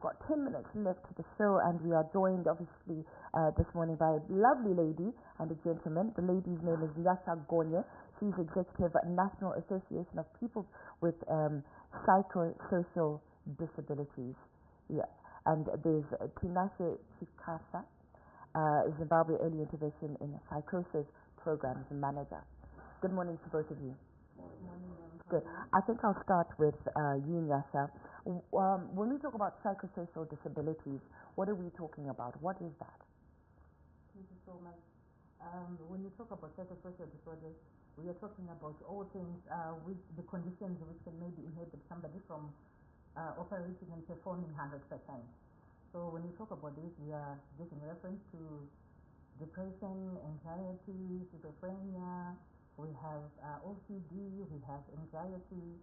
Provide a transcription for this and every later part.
got 10 minutes left to the show, and we are joined, obviously, this morning by a lovely lady and a gentleman. The lady's name is Nyasha Gonye. She's executive at National Association of People with Psychosocial Disabilities. Yeah. And there's Tinashe Chikafa, Zimbabwe Early Intervention in Psychosis Programs Manager. Good morning to both of you. Good. I think I'll start with you, Nyasha. When we talk about psychosocial disabilities, what are we talking about? What is that? Thank you so much. When you talk about psychosocial disorders, we are talking about all things with the conditions which can maybe inhibit somebody from operating and performing 100%. So when you talk about this, we are giving reference to depression, anxiety, schizophrenia. We have OCD, we have anxiety,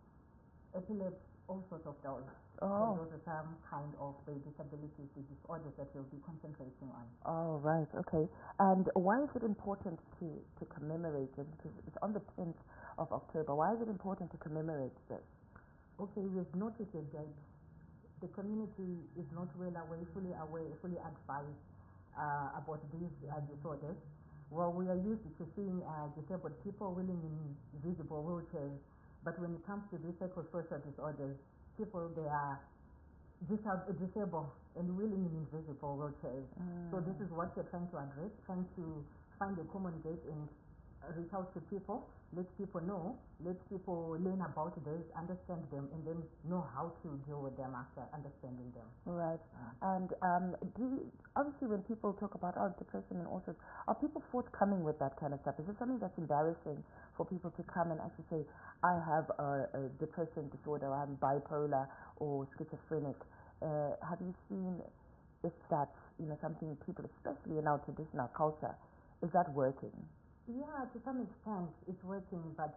epilepsy, all sorts of those. Oh. So those are some kind of the disabilities, the disorders that we'll be concentrating on. Oh, right, okay. And why is it important to commemorate it? Because it's on the 10th of October. Why is it important to commemorate this? Okay, we've noticed that the community is not fully advised about these disorders. Well, we are used to seeing disabled people willing in visible wheelchairs, but when it comes to these psychosocial disorders, people, they are disabled and willing in invisible wheelchairs. So this is what we're trying to address, trying to find a common gate and reach out to people, let people know, let people learn about this, understand them, and then know how to deal with them after understanding them. Right. And obviously when people talk about depression and all sorts, are people forthcoming with that kind of stuff? Is it something that's embarrassing for people to come and actually say, I have a depression disorder, I'm bipolar or schizophrenic? Have you seen if that's something people, especially in our traditional culture, is that working? Yeah, to some extent it's working, but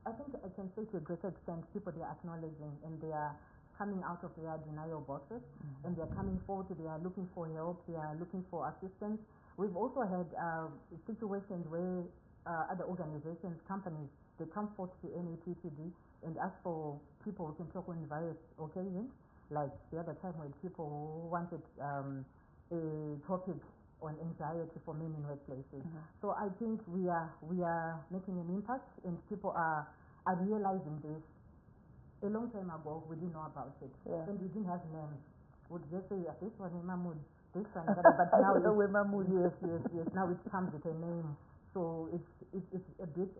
I think I can say to a greater extent, people, they are acknowledging and they are coming out of their denial boxes, and they are coming forward, they are looking for help, they are looking for assistance. We've also had situations where other organizations, companies, they come forth to NAPTD and ask for people who can talk on various occasions, like the other time when people wanted a topic on anxiety for men in workplaces. So I think we are making an impact, and people are realizing this. A long time ago, we didn't know about it, and we didn't have names. We'd just say, this one is Mahmoud, this one, but now yes, now it comes with a name. So it's a bit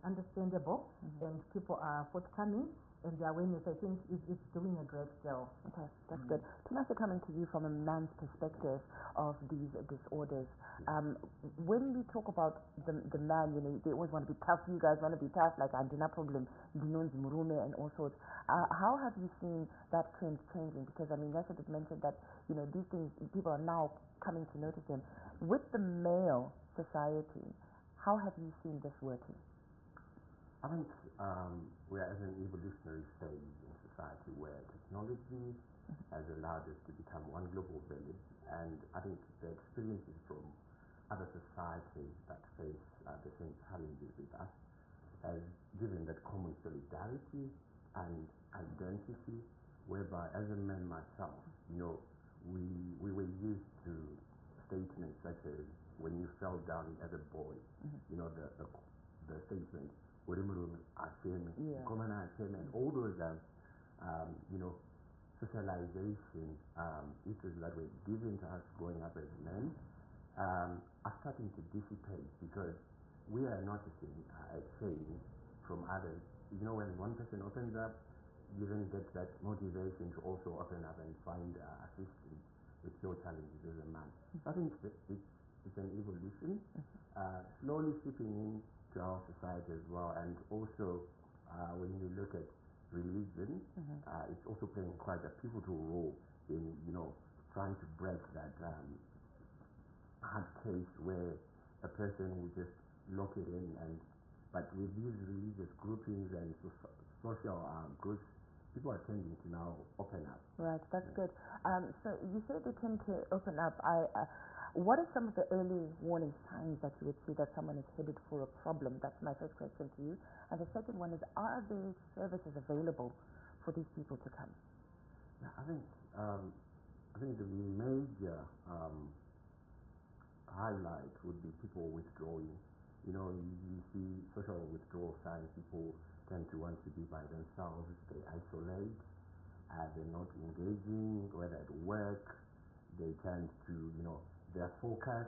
understandable, and people are forthcoming. And the awareness, I think, is doing a great job. Okay, that's good. Tinashe, coming to you from a man's perspective of these disorders, when we talk about the man, they always want to be tough. You guys want to be tough, like Andina problem, Dinonzi Murume, and all sorts. How have you seen that trend changing? Because Nyasha did mention that these things, people are now coming to notice them. With the male society, how have you seen this working? I think we are at an evolutionary stage in society where technology has allowed us to become one global village, and I think the experiences from other societies that face the same challenges with us has given that common solidarity and identity, whereby as a man myself, we were used to statements such as when you fell down as a boy, the statement, and all those socialization issues that were given to us growing up as men are starting to dissipate, because we are noticing a change from others. When one person opens up, you then get that motivation to also open up and find assistance with your challenges as a man. I think it's an evolution, slowly seeping in to our society as well, and also when you look at religion, it's also playing quite a pivotal role in trying to break that hard case where a person will just lock it in, but with these religious groupings and social groups, people are tending to now open up. Right, that's good. So you say they tend to open up. What are some of the early warning signs that you would see that someone is headed for a problem? That's my first question to you. And the second one is, are there services available for these people to come? Yeah, I think I think the major highlight would be people withdrawing. You see social withdrawal signs. People tend to want to be by themselves. They isolate. They're not engaging, whether at work. They tend to, their focus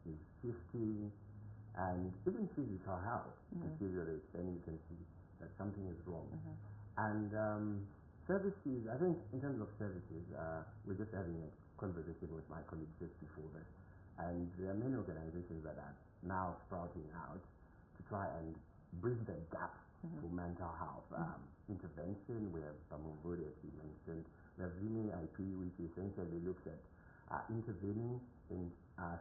is shifting, and even physical health deteriorates. Then you can see that something is wrong. And services, I think in terms of services, we're just having a conversation with my colleagues just before this, and there are many organizations that are now sprouting out to try and bridge the gap for mental health intervention. We have Pamuvuri, as we mentioned. We have Zini IP, which essentially looks at intervening in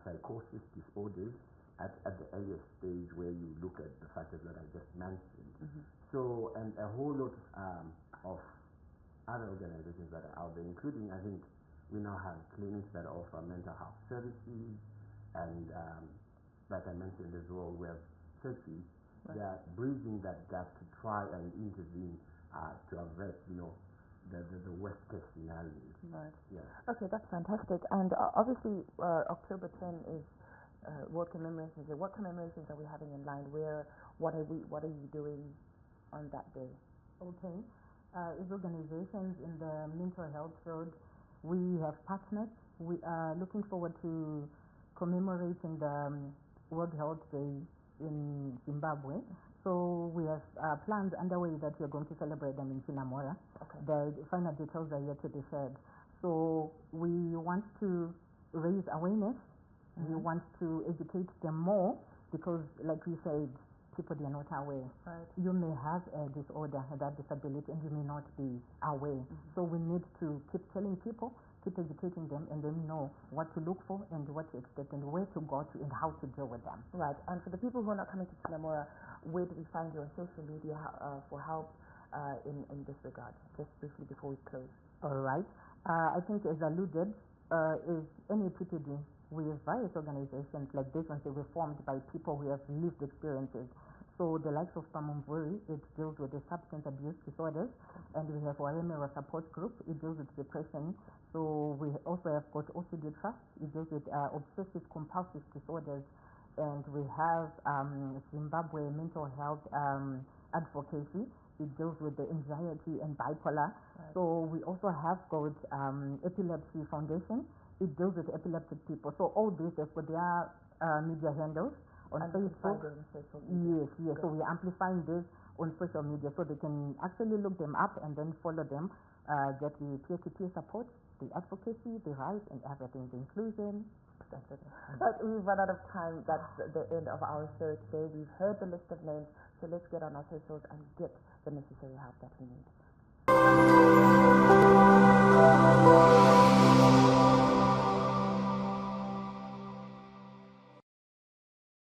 psychosis disorders at the earliest stage, where you look at the factors that I just mentioned. So, and a whole lot of other organizations that are out there, including, I think, we now have clinics that offer mental health services, and like I mentioned as well, we have churches that are bridging that gap to try and intervene to avert, the worst case scenarios. Right. Yeah. Okay, that's fantastic. And obviously, October 10 is World Commemorations Day. What commemorations are we having in line? What are you doing on that day? Okay. As organizations in the mental health field, we have partnered. We are looking forward to commemorating the World Health Day in Zimbabwe. So we have plans underway that we are going to celebrate them in Tinamora. Okay. The final details are yet to be shared. So we want to raise awareness. We want to educate them more, because, like we said, people, they are not aware. Right. You may have a disorder, that disability, and you may not be aware. So we need to keep telling people, keep educating them, and then know what to look for and what to expect and where to go to and how to deal with them. Right. And for the people who are not coming to Tinamora, where do we find you on social media for help in this regard? Just briefly before we close. All right. I think, as alluded, is any PPD, we have various organizations like this ones. They were formed by people who have lived experiences. So the likes of Pamumvuri, it deals with the substance abuse disorders, and we have Waremera Support Group, it deals with depression. So we also have got OCD Trust, it deals with obsessive compulsive disorders, and we have Zimbabwe Mental Health Advocacy, it deals with the anxiety and bipolar. Right. So we also have got Epilepsy Foundation, it deals with epileptic people. So all these, they've got their media handles on Facebook. Yes. Good. So we're amplifying this on social media, so they can actually look them up and then follow them, get the peer-to-peer support, the advocacy, the rights, and everything, the inclusion. But we've run out of time. That's the end of our show today. We've heard the list of names, so let's get on our socials and get the necessary help that we need.